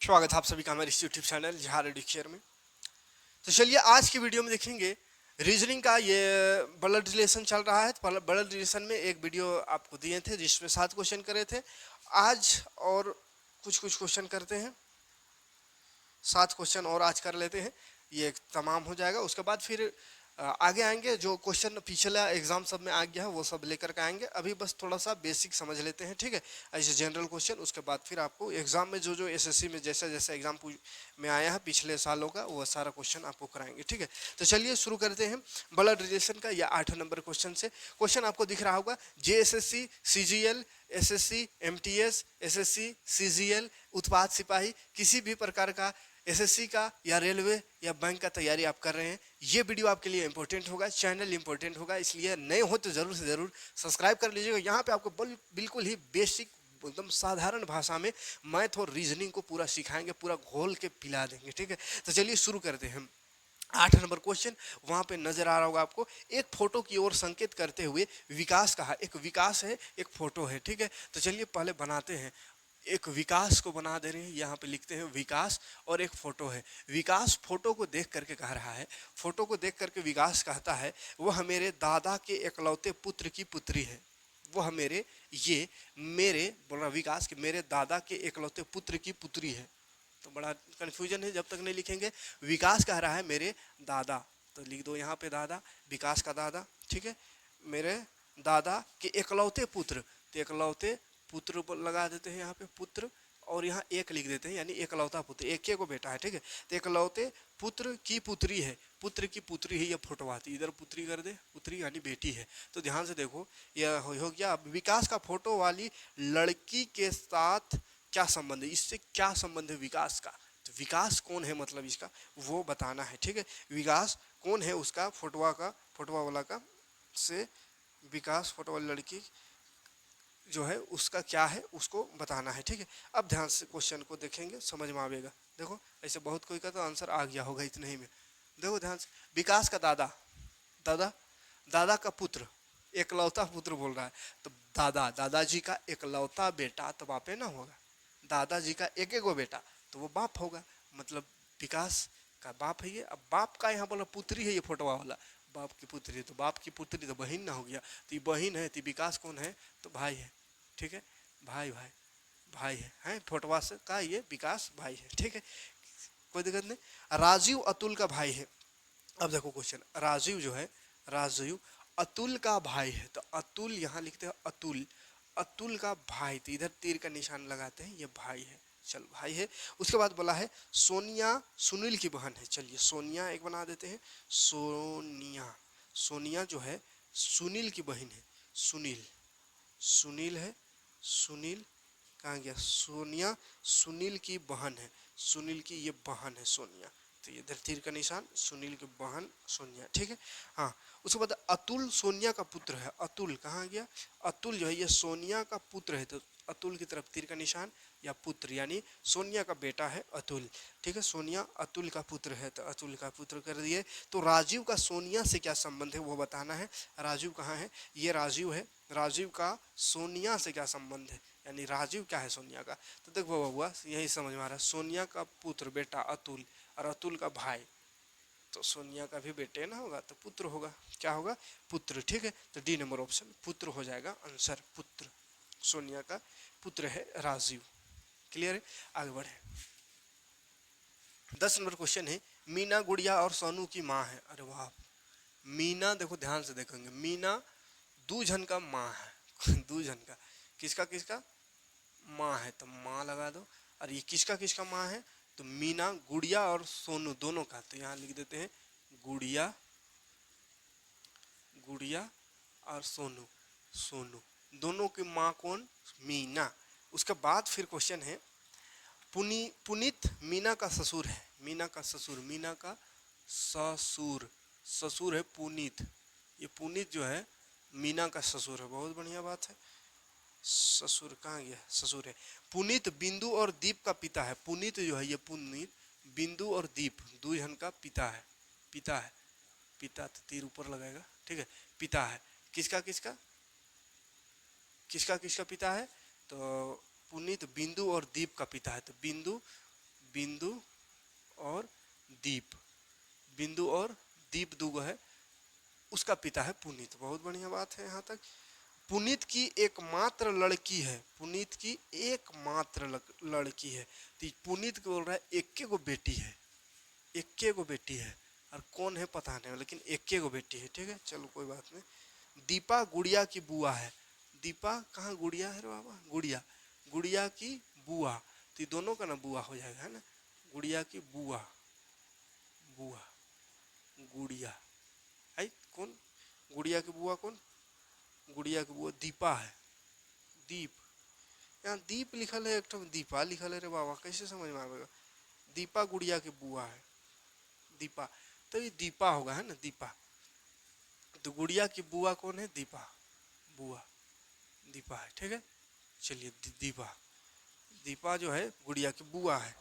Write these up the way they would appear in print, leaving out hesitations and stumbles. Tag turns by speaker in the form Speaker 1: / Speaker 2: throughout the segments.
Speaker 1: स्वागत है आप सभी का हमारे इस यूट्यूब चैनल जहार एडुकेयर में। तो चलिए आज की वीडियो में देखेंगे रीजनिंग का। ये ब्लड रिलेशन चल रहा है, तो ब्लड रिलेशन में एक वीडियो आपको दिए थे जिसमें 7 क्वेश्चन करे थे। आज और कुछ कुछ क्वेश्चन करते हैं, 7 क्वेश्चन और आज कर लेते हैं, ये तमाम हो जाएगा। उसके बाद फिर आगे आएंगे, जो क्वेश्चन पिछला एग्जाम सब में आ गया है वो सब लेकर के आएंगे। अभी बस थोड़ा सा बेसिक समझ लेते हैं, ठीक है, ऐसे जनरल क्वेश्चन। उसके बाद फिर आपको एग्जाम में जो जो एसएससी में जैसा जैसा एग्जाम में आया है पिछले सालों का, वो सारा क्वेश्चन आपको कराएंगे, ठीक है। तो चलिए शुरू करते हैं ब्लड रिलेशन का, या 8 नंबर क्वेश्चन से। क्वेश्चन आपको दिख रहा होगा, JSSC, CGL, SSC, MTS, SSC, CGL, उत्पाद सिपाही, किसी भी प्रकार का एसएससी का या रेलवे या बैंक का तैयारी आप कर रहे हैं, ये वीडियो आपके लिए इंपॉर्टेंट होगा, चैनल इंपॉर्टेंट होगा, इसलिए नए हो तो जरूर से जरूर सब्सक्राइब कर लीजिएगा। यहाँ पे आपको बिल्कुल ही बेसिक, एकदम साधारण भाषा में मैथ और रीजनिंग को पूरा सिखाएंगे, पूरा घोल के पिला देंगे, ठीक है। तो चलिए शुरू करते हैं। 8 नंबर क्वेश्चन वहां पे नजर आ रहा होगा आपको, एक फोटो की ओर संकेत करते हुए विकास कहा। एक विकास है, एक फोटो है, ठीक है। तो चलिए पहले बनाते हैं, एक विकास को बना दे रहे हैं, यहाँ पे लिखते हैं विकास, और एक फोटो है। विकास फोटो को देख करके कह रहा है, फोटो को देख करके विकास कहता है, वह मेरे दादा के इकलौते पुत्र की पुत्री है। वह मेरे, ये मेरे बोल रहा विकास के मेरे दादा के इकलौते पुत्र की पुत्री है। तो बड़ा कन्फ्यूजन है जब तक नहीं लिखेंगे। विकास कह रहा है मेरे दादा, तो लिख दो यहाँ पे दादा, विकास का दादा, ठीक है। मेरे दादा के इकलौते पुत्र, तो इकलौते पुत्र लगा देते हैं यहाँ पे पुत्र, और यहाँ एक लिख देते हैं, यानी एकलौता पुत्र, एक को बेटा है, ठीक है। तो एकलौते पुत्र की पुत्री है, पुत्र की पुत्री है, ये फोटो आती, इधर पुत्री कर दे, पुत्री यानी बेटी है। तो ध्यान से देखो, यह हो गया। विकास का फोटो वाली लड़की के साथ क्या संबंध है, इससे क्या संबंध है विकास का, तो विकास कौन है मतलब इसका वो बताना है, ठीक है। विकास कौन है उसका, फोटोआ का, फोटोआ वाला का से विकास, फोटो वाली लड़की जो है उसका क्या है उसको बताना है, ठीक है। अब ध्यान से क्वेश्चन को देखेंगे, समझ में आएगा। देखो ऐसे बहुत कोई का तो आंसर आ गया होगा इतने ही में। देखो ध्यान से, विकास का दादा, दादा, दादा का पुत्र, एकलौता पुत्र बोल रहा है, तो दादा, दादाजी का एकलौता बेटा तो बापे ना होगा। दादाजी का एक एक बेटा तो वो बाप होगा, मतलब विकास का बाप है ये। अब बाप का यहाँ बोला पुत्री है, ये फोटोवा वाला बाप की पुत्री, तो बाप की पुत्री तो बहन ना हो गया, तो ये बहन है, तो विकास कौन है, तो भाई है, ठीक है। भाई भाई भाई है फोटोवा से का, ये विकास भाई है, ठीक है, कोई दिक्कत नहीं। राजीव अतुल का भाई है। अब देखो क्वेश्चन, राजीव जो है, राजीव अतुल का भाई है, तो अतुल यहाँ लिखते हैं अतुल, अतुल का भाई, तो इधर तीर का निशान लगाते हैं, ये भाई है, चल भाई है। उसके बाद बोला है सोनिया सुनील की बहन है, चलिए सोनिया एक बना देते हैं, सोनिया, सोनिया जो है सुनील की बहन है, सुनील, सुनील है, सुनील कहाँ गया, सोनिया सुनील की बहन है, सुनील की ये बहन है सोनिया, तो ये इधर तीर का निशान, सुनील की बहन सोनिया, ठीक है। हाँ, उसके बाद अतुल सोनिया का पुत्र है, अतुल कहाँ गया, अतुल जो है ये सोनिया का पुत्र है, तो अतुल की तरफ तीर का निशान, या पुत्र यानी सोनिया का बेटा है अतुल, ठीक है। सोनिया अतुल का पुत्र है, तो अतुल का पुत्र कर दिए। तो राजीव का सोनिया से क्या संबंध है वो बताना है। राजीव कहाँ है, ये राजीव है, राजीव का सोनिया से क्या संबंध है, यानी राजीव क्या है सोनिया का। तो देखो बबुआ यही समझ में आ रहा है, सोनिया का पुत्र बेटा अतुल, और अतुल का भाई, तो सोनिया का भी बेटे ना होगा तो पुत्र होगा, क्या होगा, पुत्र, ठीक है। तो डी नंबर ऑप्शन पुत्र हो जाएगा आंसर, पुत्र, सोनिया का पुत्र है राजीव, क्लियर है। आगे बढ़े, 10 नंबर क्वेश्चन है, मीना गुड़िया और सोनू की माँ है। अरे वाह, मीना देखो ध्यान से देखेंगे, मीना दूजन का माँ है दूजन का, किसका किसका माँ है, तो माँ लगा दो। और ये किसका किसका माँ है, तो मीना गुड़िया और सोनू दोनों का, तो यहाँ लिख देते हैं गुड़िया, गुड़िया और सोनू, सोनू दोनों की माँ कौन, मीना। उसके बाद फिर क्वेश्चन है, पुनीत मीना का ससुर है, मीना का ससुर, मीना का ससुर, ससुर है पुनीत, ये पुनीत जो है मीना का ससुर है, बहुत बढ़िया बात है। ससुर कहाँ गया, ससुर है। पुनीत बिंदु और दीप का पिता है, पुनीत जो है ये पुनीत बिंदु और दीप दो जन का पिता है, पिता है, पिता तो तीर ऊपर लगाएगा, ठीक है, पिता है। किसका किसका, किसका किसका पिता है, तो पुनीत बिंदु और दीप का पिता है, तो बिंदु बिंदु और दीप, बिंदु और दीप दूगो है। उसका पिता है पुनीत। बहुत बढ़िया बात है यहाँ तक। पुनीत की एकमात्र लड़की है, पुनीत की एकमात्र लड़की है। तो पुनीत को बोल रहा है इक्के को बेटी है, इक्के को बेटी है, और कौन है पता नहीं, लेकिन इक्के को बेटी है। ठीक है, चलो कोई बात नहीं। दीपा गुड़िया की बुआ है। दीपा कहाँ गुड़िया है रे बाबा, गुड़िया, गुड़िया की बुआ। तो दोनों का ना बुआ हो जाएगा, है ना। गुड़िया की बुआ, बुआ, गुड़िया है कौन, गुड़िया की बुआ कौन, गुड़िया की बुआ दीपा है। दीप, यहाँ दीप लिखल है, एक तो दीपा लिखल है रे बाबा, कैसे समझ में आएगा। दीपा गुड़िया की बुआ है, दीपा, तो ये दीपा होगा, है ना, दीपा। तो गुड़िया की बुआ कौन है, दीपा, बुआ दीपा है। ठीक है, चलिए दीपा, दीपा जो है गुड़िया की बुआ है,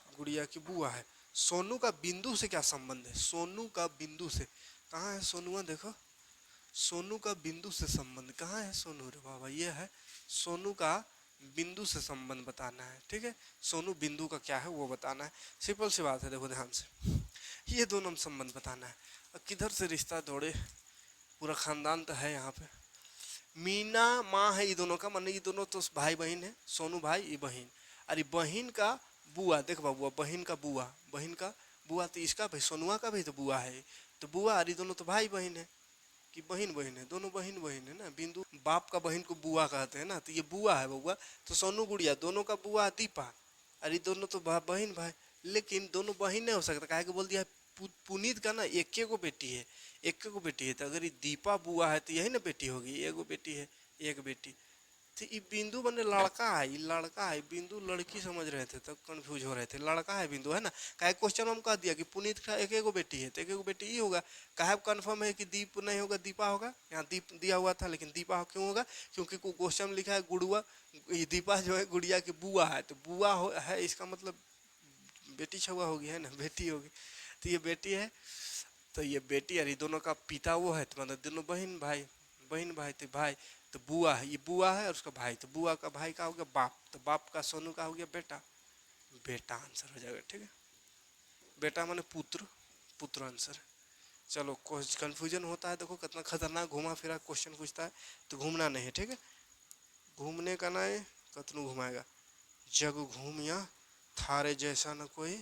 Speaker 1: गुड़िया की बुआ है। सोनू का बिंदु से क्या संबंध है, सोनू का बिंदु से, कहाँ है सोनू, देखो सोनू का बिंदु से संबंध कहाँ है, सोनू रे बाबा, ये है सोनू का बिंदु से संबंध बताना है। ठीक है, सोनू बिंदु का क्या है वो बताना है, सिंपल सी बात है। देखो ध्यान से, ये दोनों संबंध बताना है। किधर से रिश्ता जोड़े, पूरा खानदान तो है यहाँ पे। मीना माँ है ये दोनों का, मतलब ये दोनों तो भाई बहन है, सोनू भाई ये बहन, अरे बहन का बुआ, देख बाबुआ बहन का बुआ, बहन का बुआ, तो इसका भाई सोनुआ का भी तो बुआ है, तो बुआ, अरे दोनों तो भाई बहन है कि बहन बहन है, दोनों बहन बहन है ना। बिंदु बाप का बहन को बुआ कहते हैं ना, तो ये बुआ है बउआ। तो सोनू गुड़िया दोनों का बुआ दीपा, अरे दोनों तो बहन भाई, लेकिन दोनों बहन नहीं हो सकता, काहे को बोल दिया पुनीत का ना एक को बेटी है, एक को बेटी है। तो अगर ये दीपा बुआ है तो यही ना बेटी होगी, एगो बेटी है, एक बेटी। तो ये बिंदु बने लड़का है, ये लड़का है, बिंदु लड़की समझ रहे थे तब कंफ्यूज हो रहे थे, लड़का है बिंदु, है ना। काहे क्वेश्चन हम कह दिया कि पुनीत का एक एगो बेटी है, तो एक एगो बेटी ही होगा। काहे कंफर्म है कि दीप नहीं होगा, दीपा होगा। यहाँ दीप दिया हुआ था लेकिन दीपा क्यों होगा, क्योंकि क्वेश्चन में लिखा है गुड़ुआ, ये दीपा जो है गुड़िया की बुआ है, तो बुआ है, इसका मतलब बेटी छुआ होगी, है ना, बेटी होगी। तो ये बेटी है, तो ये बेटी, अरे दोनों का पिता वो है, तो मतलब दोनों बहन भाई, बहन भाई, तो भाई, तो बुआ है, ये बुआ है और उसका भाई, तो बुआ का भाई का हो गया बाप, तो बाप का सोनू का हो गया बेटा, बेटा आंसर हो जाएगा। ठीक है, बेटा माने पुत्र, पुत्र आंसर है। चलो कुछ कंफ्यूजन होता है, देखो कितना खतरनाक घुमा फिरा क्वेश्चन पूछता है, तो घूमना नहीं है। ठीक है, घूमने का ना है, कतनू घुमाएगा। जग घूमिया थारे जैसा न कोई,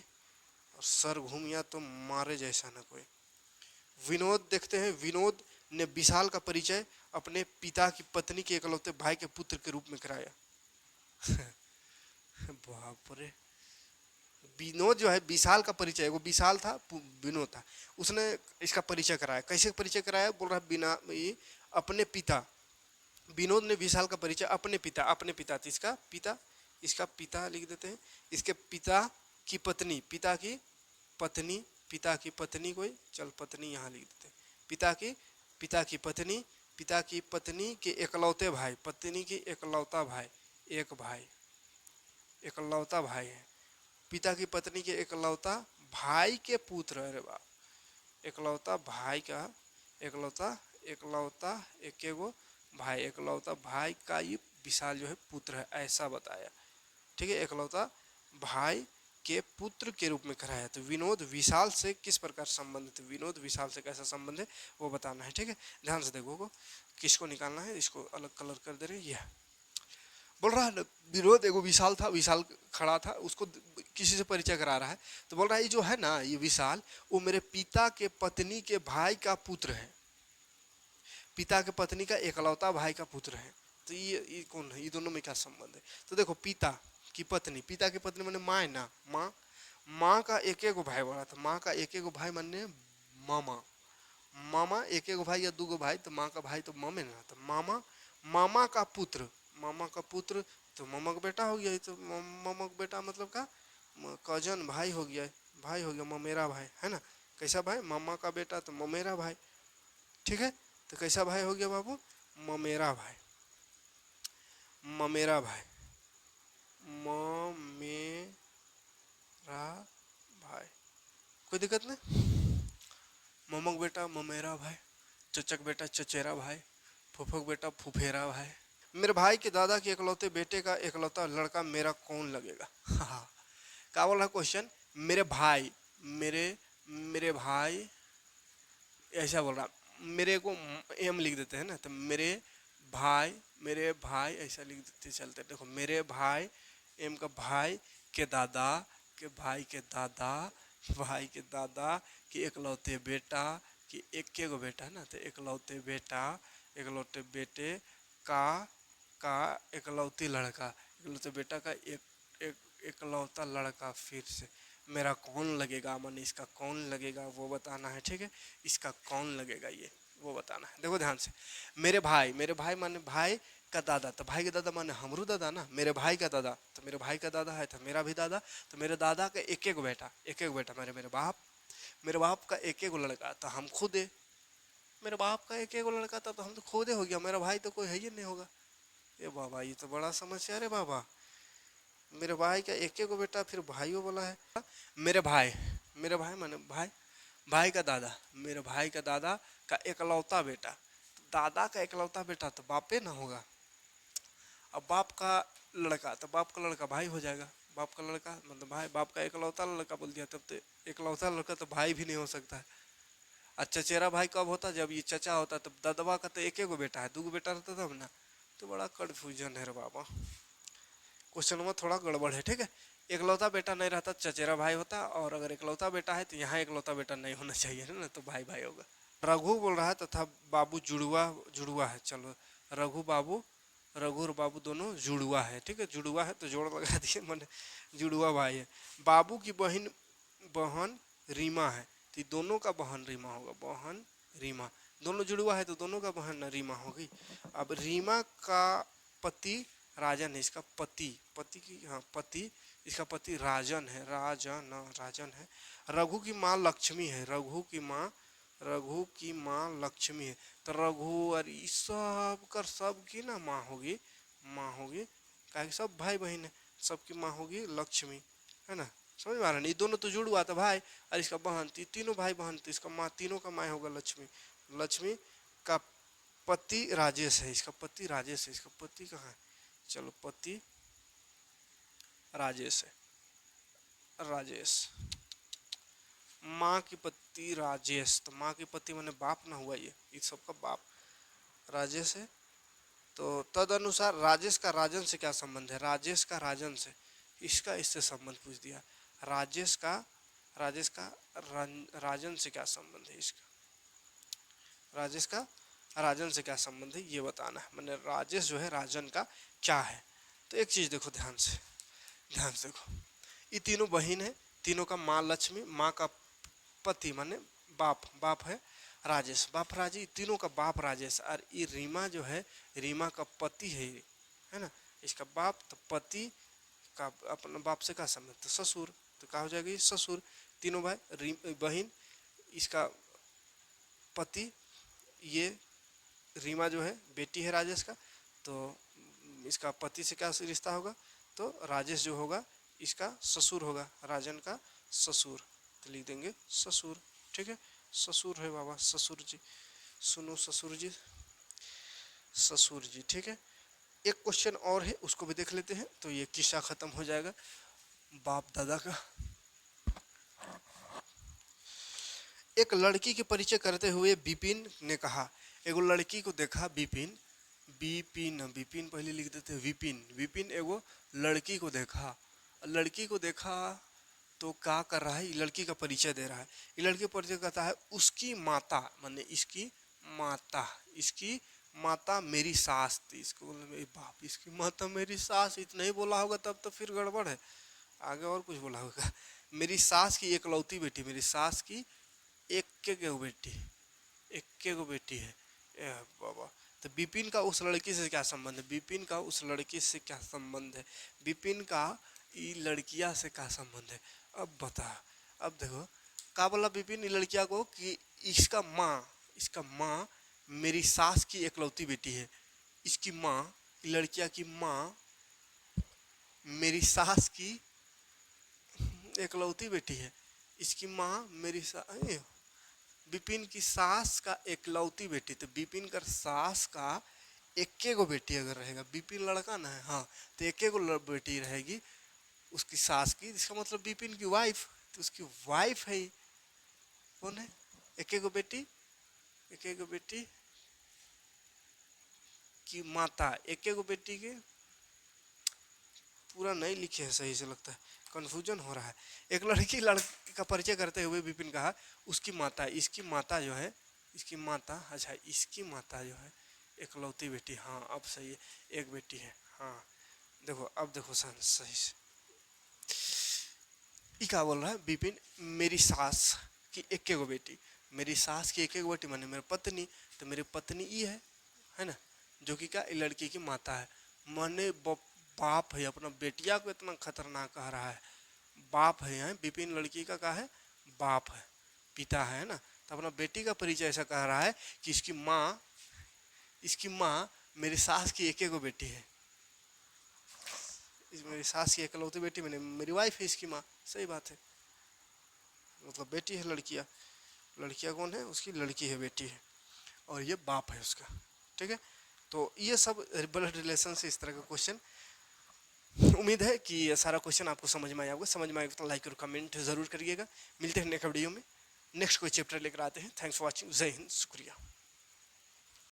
Speaker 1: और सर घूमिया तो मारे जैसा न कोई। विनोद देखते हैं, विनोद ने विशाल का परिचय अपने पिता की पत्नी के इकलौते भाई के पुत्र के रूप में कराया। बाप रे, विनोद जो है विशाल का परिचय, वो विशाल था, विनोद था, उसने इसका परिचय कराया। कैसे परिचय कराया, बोल रहा है बिना ये अपने पिता, विनोद ने विशाल का परिचय अपने पिता, अपने पिता, तो इसका पिता, इसका पिता लिख देते हैं, इसके पिता की पत्नी, पिता की पत्नी, पिता की पत्नी कोई, चल पत्नी यहाँ लिख देते हैं, पिता की पत्नी, पिता की पत्नी के एकलौते भाई, पत्नी की एकलौता भाई, एक भाई, एकलौता भाई है, पिता की पत्नी के एकलौता भाई के पुत्र, अरे बाप, एकलौता भाई का, एकलौता, एकलौता एक एगो भाई, एकलौता भाई का ये विशाल जो है पुत्र है, ऐसा बताया। ठीक है, एकलौता भाई के पुत्र के रूप में कराया। तो विनोद विशाल से किस प्रकार संबंधित है, विनोद विशाल से कैसा संबंध है वो बताना है। ठीक है, ध्यान से देखो को, किसको निकालना है, इसको अलग कलर कर दे रहे हैं। यह बोल रहा है ना, विनोद एगो विशाल था, विशाल खड़ा था, उसको किसी से परिचय करा रहा है, तो बोल रहा है ये जो है ना, ये विशाल, वो मेरे पिता के पत्नी के भाई का पुत्र है, पिता के पत्नी का एकलौता भाई का पुत्र है। तो ये कौन है, ये दोनों में क्या संबंध है। तो देखो पिता की पत्नी, पिता की पत्नी माने माँ है ना, माँ, माँ का एक एगो भाई बोला था, माँ का एक एगो भाई माने मामा, मामा एक एगो भाई या दूगो भाई, तो माँ का भाई तो मामे ना, तो मामा, मामा का पुत्र, मामा का पुत्र, तो मामा का बेटा हो गया, तो मामा का बेटा मतलब का कजन भाई हो गया, भाई हो गया, ममेरा भाई, है ना। कैसा भाई, मामा का बेटा तो ममेरा भाई। ठीक है, तो कैसा भाई हो गया बाबू, ममेरा भाई, ममेरा भाई, ममेरा भाई, कोई दिक्कत नहीं। ममक बेटा ममेरा भाई, चचक बेटा चचेरा भाई, फुफक बेटा फुफेरा भाई। मेरे भाई के दादा के इकलौते बेटे का इकलौता लड़का मेरा कौन लगेगा। हाँ, क्या बोल रहा है क्वेश्चन, मेरे भाई, मेरे भाई ऐसा बोल रहा, मेरे को एम लिख देते हैं ना, तो मेरे भाई ऐसा लिख देते चलते। देखो मेरे भाई, एम का भाई के दादा, के भाई के दादा, भाई के दादा कि इकलौते बेटा, कि एक के गो बेटा है ना, तो इकलौते बेटा, इकलौते बेटे का का इकलौती लड़का, इकलौते बेटा का एक इकलौता लड़का। फिर से मेरा कौन लगेगा, माने इसका कौन लगेगा वो बताना है, ठीक है। इसका कौन लगेगा ये वो बताना है। देखो ध्यान से, मेरे भाई माने भाई का दादा, तो भाई का दादा माने हमरू दादा ना, मेरे भाई का दादा, तो मेरे भाई का दादा है तो मेरा भी दादा, तो मेरे दादा का एक एक बेटा, एक एक बेटा मेरे बाप का एक एक लड़का, तो हम खुद है। मेरे बाप का एक एक लड़का था तो हम तो खुद हो गया, मेरा भाई तो कोई है ही नहीं होगा। ये बाबा ये तो बड़ा समस्या रे बाबा, मेरे भाई का एक एक बेटा फिर भाइयों बोला है। मेरे भाई माने भाई, भाई का दादा, मेरे भाई का दादा का एकलौता बेटा, दादा का एकलौता बेटा तो बापे ना होगा। अब बाप का लड़का, तो बाप का लड़का भाई हो जाएगा, बाप का लड़का मतलब भाई, बाप का एकलौता लड़का बोल दिया तब तो एकलौता लड़का तो भाई भी नहीं हो सकता है। और चचेरा भाई कब होता, जब ये चचा होता, तब ददवा का तो एक एक बेटा है, दो बेटा रहता तब ना। तो बड़ा कन्फ्यूजन है रे बाबा, क्वेश्चन में थोड़ा गड़बड़ है, ठीक है। एकलौता बेटा नहीं रहता चचेरा भाई होता, और अगर एकलौता बेटा है तो यहाँ एकलौता बेटा नहीं होना चाहिए ना, तो भाई भाई होगा। रघु बोल रहा है तथा बाबू जुड़वा, जुड़वा है, चलो रघु बाबू, रघु और बाबू दोनों जुड़वा है, ठीक है। जुड़वा है तो जोड़ लगा दिए, मैंने जुड़वा भाई है। बाबू की बहन, बहन रीमा है, तो दोनों का बहन रीमा होगा, बहन रीमा, दोनों जुड़वा है तो दोनों का बहन रीमा होगी। अब रीमा का पति राजन है, इसका पति, पति की हाँ पति, इसका पति राजन है, राजन है। रघु की माँ लक्ष्मी है, रघु की माँ लक्ष्मी है, तो रघु और इस सब कर सब की ना माँ होगी, माँ होगी, क्या सब भाई बहन है, सबकी माँ होगी लक्ष्मी, है ना। समझ में आ रहा है, ये दोनों तो जुड़ हुआ था भाई, और इसका बहन, तीनों भाई बहन, तो इसका माँ, तीनों का माँ होगा लक्ष्मी। लक्ष्मी का पति राजेश है, इसका पति राजेश है, इसका पति कहाँ है, चलो पति राजेश है, राजेश। माँ की पति राजेश, तो माँ की पति मैंने बाप ना हुआ, ये इस सबका बाप राजेश है। तो तद अनुसार राजेश का राजन से क्या संबंध है, राजेश का राजन से, इसका इससे संबंध पूछ दिया। राजेश का राजन से क्या संबंध है, इसका राजेश का राजन से क्या संबंध है ये बताना है, मैंने राजेश जो है राजन का क्या है। तो एक चीज देखो ध्यान से, ध्यान से देखो, ये तीनों बहन है, तीनों का माँ लक्ष्मी, माँ का पति माने बाप, बाप है राजेश, बाप राजेश, तीनों का बाप राजेश, और ये रीमा जो है, रीमा का पति है ना, इसका बाप, तो पति का अपना बाप से क्या संबंध, तो ससुर, तो क्या हो जाएगा ये ससुर। तीनों भाई बहन, इसका पति, ये रीमा जो है बेटी है राजेश का, तो इसका पति से क्या रिश्ता होगा, तो राजेश जो होगा इसका ससुर होगा, राजन का ससुर, तो लिख देंगे ससुर, ठीक है। ससुर है बाबा, ससुर जी, सुनो ससुर जी, ससुर जी, ठीक है। एक क्वेश्चन और है उसको भी देख लेते हैं, तो ये किस्सा खत्म हो जाएगा बाप दादा का। एक लड़की के परिचय करते हुए विपिन ने कहा, एगो लड़की को देखा, विपिन, विपिन, विपिन पहले लिख देते हैं, विपिन, विपिन एगो लड़की को देखा, लड़की को देखा तो क्या कर रहा है, ये लड़की का परिचय दे रहा है, ये लड़की परिचय करता है, उसकी माता माने इसकी माता, इसकी माता मेरी सास थी, इसको बोला मेरी बाप, इसकी माता मेरी सास, इतना ही बोला होगा तब तो फिर गड़बड़ है, आगे और कुछ बोला होगा। मेरी सास की एकलौती बेटी, मेरी सास की एक के बेटी, एक के गो बेटी है, ए बाबा। तो विपिन का उस लड़की से क्या संबंध है, विपिन का उस लड़की से क्या संबंध है, विपिन का ये लड़किया से क्या संबंध है, अब बता। अब देखो क्या बोला विपिन लड़किया को कि इसका माँ मेरी सास की एकलौती बेटी है, इसकी माँ, लड़किया की माँ मेरी सास की एकलौती बेटी है, इसकी माँ मेरी विपिन की सास का एकलौती बेटी, तो विपिन का सास का एक गो बेटी अगर रहेगा, विपिन लड़का ना है हाँ, तो एक गो बेटी रहेगी, उसकी सास की, इसका मतलब विपिन की वाइफ, तो उसकी वाइफ है ये। कौन है? एक एक बेटी, एक एक बेटी की माता, एक एक बेटी के, पूरा नहीं लिखे है सही से, लगता है कंफ्यूजन हो रहा है। एक लड़की का परिचय करते हुए विपिन कहा उसकी माता, इसकी माता जो है, इसकी माता, अच्छा इसकी माता जो है इकलौती बेटी, हाँ अब सही है, एक बेटी है, हाँ देखो अब देखो सही से ये क्या बोल रहा है विपिन, मेरी सास की एक एक बेटी, मेरी सास की एक एक बेटी माने मेरी पत्नी, तो मेरी पत्नी ये है ना, जो कि क्या लड़की की माता है। माने बाप है, अपना बेटिया को इतना खतरनाक कह रहा है, बाप है यहाँ विपिन, लड़की का क्या है, बाप है, पिता है ना, तो अपना बेटी का परिचय ऐसा कह रहा है कि इसकी माँ मेरी सास की एक एक बेटी है, मेरी सास की इकलौती बेटी मैंने मेरी वाइफ है इसकी माँ, सही बात है, मतलब बेटी है, लड़कियाँ, लड़कियाँ कौन है, उसकी लड़की है, बेटी है, और ये बाप है उसका, ठीक है। तो ये सब ब्लड रिलेशन से इस तरह का क्वेश्चन, उम्मीद है कि ये सारा क्वेश्चन आपको समझ में आया होगा, समझ में आएगा तो लाइक और कमेंट जरूर करिएगा। मिलते हैं नेक्स्ट वीडियो में, नेक्स्ट कोई चैप्टर लेकर आते हैं। थैंक्स फॉर वॉचिंग, जय हिंद, शुक्रिया।